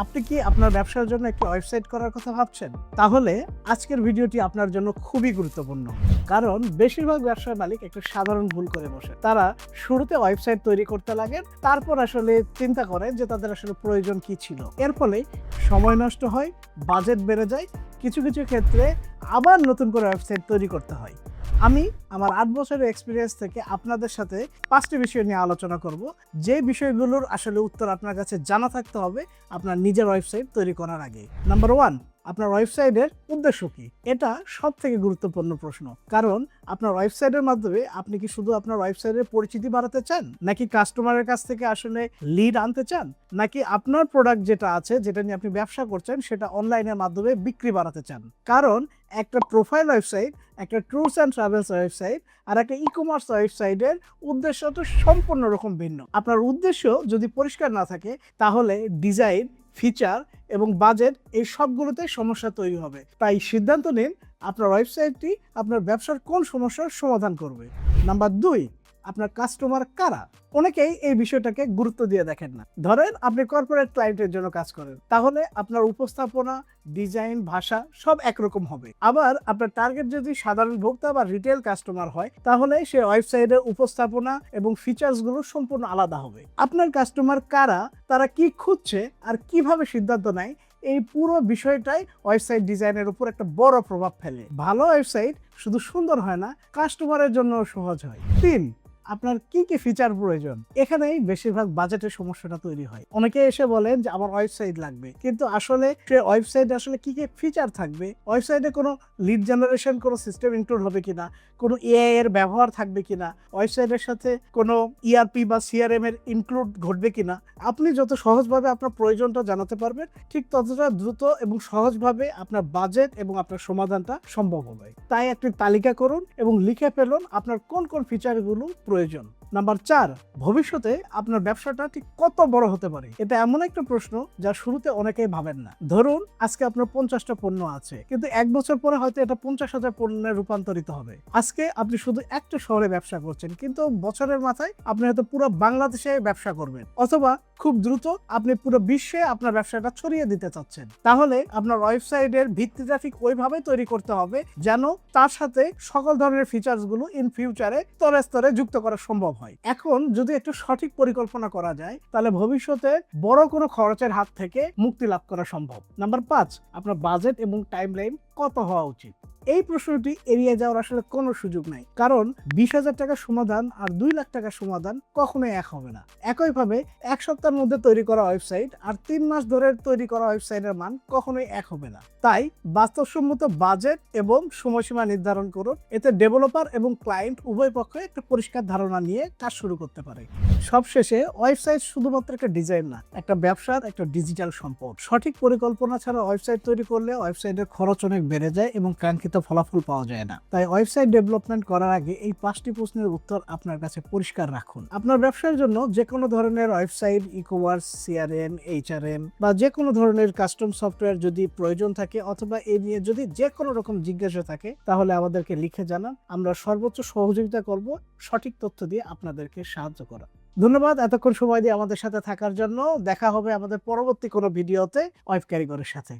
আপনি কি আপনার ব্যবসার জন্য একটি ওয়েবসাইট করার কথা ভাবছেন? তাহলে আজকের ভিডিওটি আপনার জন্য খুবই গুরুত্বপূর্ণ। কারণ বেশিরভাগ ব্যবসার মালিক একটা সাধারণ ভুল করে বসে। তারা শুরুতে ওয়েবসাইট তৈরি করতে লাগেন, তারপর আসলে চিন্তা করেন যে তাদের আসলে প্রয়োজন কি ছিল। এর ফলে সময় নষ্ট হয়, বাজেট বেড়ে যায়, কিছু কিছু ক্ষেত্রে আবার নতুন করে ওয়েবসাইট তৈরি করতে হয়। আমি আমার ৮ বছরের এক্সপিরিয়েন্স থেকে আপনাদের সাথে ৫টি বিষয় নিয়ে আলোচনা করব, যে বিষয়গুলোর আসলে উত্তর আপনার কাছে জানা থাকতে হবে আপনার নিজের ওয়েবসাইট তৈরি করার আগে। নাম্বার 1, আপনার ওয়েবসাইটের উদ্দেশ্য কি? এটা সবথেকে গুরুত্বপূর্ণ প্রশ্ন। কারণ আপনার ওয়েবসাইটের মাধ্যমে আপনি কি শুধু আপনার ওয়েবসাইটের পরিচিতি বাড়াতে চান, নাকি কাস্টমারের কাছ থেকে আসলে লিড আনতে চান, নাকি আপনার প্রোডাক্ট যেটা আছে, যেটা নিয়ে আপনি ব্যবসা করছেন, সেটা অনলাইনের মাধ্যমে বিক্রি বাড়াতে চান? কারণ একটা প্রোফাইল ওয়েবসাইট, একটা ট্যুরস অ্যান্ড ট্রাভেলস ওয়েবসাইট আর একটা ই-কমার্স ওয়েবসাইটের উদ্দেশ্য তো সম্পূর্ণ রকম ভিন্ন। আপনার উদ্দেশ্য যদি পরিষ্কার না থাকে, তাহলে ডিজাইন, ফিচার এবং বাজেট এই সবগুলোতে সমস্যা তৈরি হবে। তাই সিদ্ধান্ত নিন আপনার ওয়েবসাইটটি আপনার ব্যবসার কোন সমস্যার সমাধান করবে। নাম্বার 2, আপনার কাস্টমার কারা? অনেকেই এই বিষয়টাকে গুরুত্ব দিয়ে দেখেন না। ধরেন আপনি কর্পোরেট ক্লায়েন্টের জন্য কাজ করেন, তাহলে আপনার উপস্থাপনা, ডিজাইন, ভাষা সব একরকম হবে। আবার আপনার টার্গেট যদি সাধারণ ভোক্তা বা রিটেল কাস্টমার হয়, তাহলে সে ওয়েবসাইটের উপস্থাপনা এবং ফিচার্সগুলো সম্পূর্ণ আলাদা হবে। আপনার কাস্টমার কারা, তারা কি খুঁজছে আর কিভাবে সিদ্ধান্ত নেয়, এই পুরো বিষয়টাই ওয়েবসাইট ডিজাইনের উপর একটা বড় প্রভাব ফেলে। ভালো ওয়েবসাইট শুধু সুন্দর হয় না, কাস্টমারের জন্য সহজ হয়। 3, আপনার কি কি ফিচার প্রয়োজন? এখানেই বেশিরভাগ বাজেটের সমস্যাটা তৈরি হয়। অনেকে এসে বলেন যে আমার ওয়েবসাইট লাগবে, কিন্তু আসলে সে ওয়েবসাইটে আসলে কি কি ফিচার থাকবে, ওয়েবসাইটে কোনো লিড জেনারেশন কোনো সিস্টেম ইনক্লুড হবে কিনা, কোনো এআই এর ব্যবহার থাকবে কিনা, ওয়েবসাইটের সাথে কোনো ইআরপি বা সিআরএম এর ইনক্লুড ঘটবে কিনা। আপনি যত সহজভাবে আপনার প্রয়োজনটা জানাতে পারবেন, ঠিক ততটা দ্রুত এবং সহজভাবে আপনার বাজেট এবং আপনার সমাধানটা সম্ভব হবে। তাই একটি তালিকা করুন এবং লিখে ফেলুন আপনার কোন কোন ফিচারগুলো প্রয়োজন। নাম্বার 4, ভবিষ্যতে আপনার ব্যবসাটা ঠিক কত বড় হতে পারে? এটা এমন একটা প্রশ্ন যা শুরুতে অনেকেই ভাবেন না। ধরুন আজকে আপনার 50টা পণ্য আছে, কিন্তু 1 বছর পরে হয়তো এটা 50,000 পণ্যে রূপান্তরিত হবে। আজকে আপনি শুধু একটা শহরে ব্যবসা করছেন, কিন্তু বছরের মাথায় আপনি হয়তো পুরো বাংলাদেশে ব্যবসা করবেন, অথবা খুব দ্রুত আপনি পুরো বিশ্বে আপনার ব্যবসাটা ছড়িয়ে দিতে চাচ্ছেন। তাহলে আপনার ওয়েবসাইটের ভিত্তিটা ঠিক ওইভাবে তৈরি করতে হবে যেন তার সাথে সকল ধরনের ফিচার্সগুলো ইন ফিউচারে স্তরে স্তরে যুক্ত করা সম্ভব হয়। এখন যদি একটু সঠিক পরিকল্পনা করা যায়, তাহলে ভবিষ্যতে বড় কোনো খরচের হাত থেকে মুক্তি লাভ করা সম্ভব। নাম্বার 5, আপনার বাজেট এবং টাইমলাইন কত হওয়া উচিত? এই প্রশ্নটি এড়িয়ে যাওয়ার আসলে কোনো সুযোগ নাই। কারণ 20,000 টাকার সমাধান আর 2 লাখ টাকার সমাধান কখনোই এক হবে না। একইভাবে 1 সপ্তাহের মধ্যে তৈরি করা ওয়েবসাইট আর 3 মাস ধরে তৈরি করা ওয়েবসাইটের মান কখনোই এক হবে না। তাই বাস্তবসম্মত বাজেট এবং সময়সীমা নির্ধারণ করুন। এতে ডেভেলপার এবং ক্লায়েন্ট উভয় পক্ষে একটা পরিষ্কার ধারণা নিয়ে কাজ শুরু করতে পারে। সবশেষে ওয়েবসাইট শুধুমাত্র একটা ডিজাইন না, একটা ব্যবসার একটা ডিজিটাল সম্পদ। সঠিক পরিকল্পনা ছাড়া ওয়েবসাইট তৈরি করলে ওয়েবসাইটের খরচ অনেক বেড়ে যায় এবং কাঙ্ক্ষিত ফলাফল পাওয়া যায় না। তাই ওয়েবসাইট ডেভেলপমেন্ট করার আগে এই 5টি প্রশ্নের উত্তর আপনার কাছে পরিষ্কার রাখুন। আপনার ব্যবসার জন্য যে কোনো ধরনের ওয়েবসাইট, ই-কমার্স, সিআরএম, এইচআরএম বা যে কোনো ধরনের কাস্টম সফটওয়্যার যদি প্রয়োজন থাকে, অথবা এই নিয়ে যদি যে কোনো রকম জিজ্ঞাসা থাকে, তাহলে আমাদেরকে লিখে জানান। আমরা সর্বোচ্চ সহযোগিতা করব সঠিক তথ্য দিয়ে আপনাদেরকে সাহায্য করা। ধন্যবাদ এতক্ষণ সময় দিয়ে আমাদের সাথে থাকার জন্য। দেখা হবে আমাদের পরবর্তী কোনো ভিডিওতে ওয়েব কারিগরের সাথে।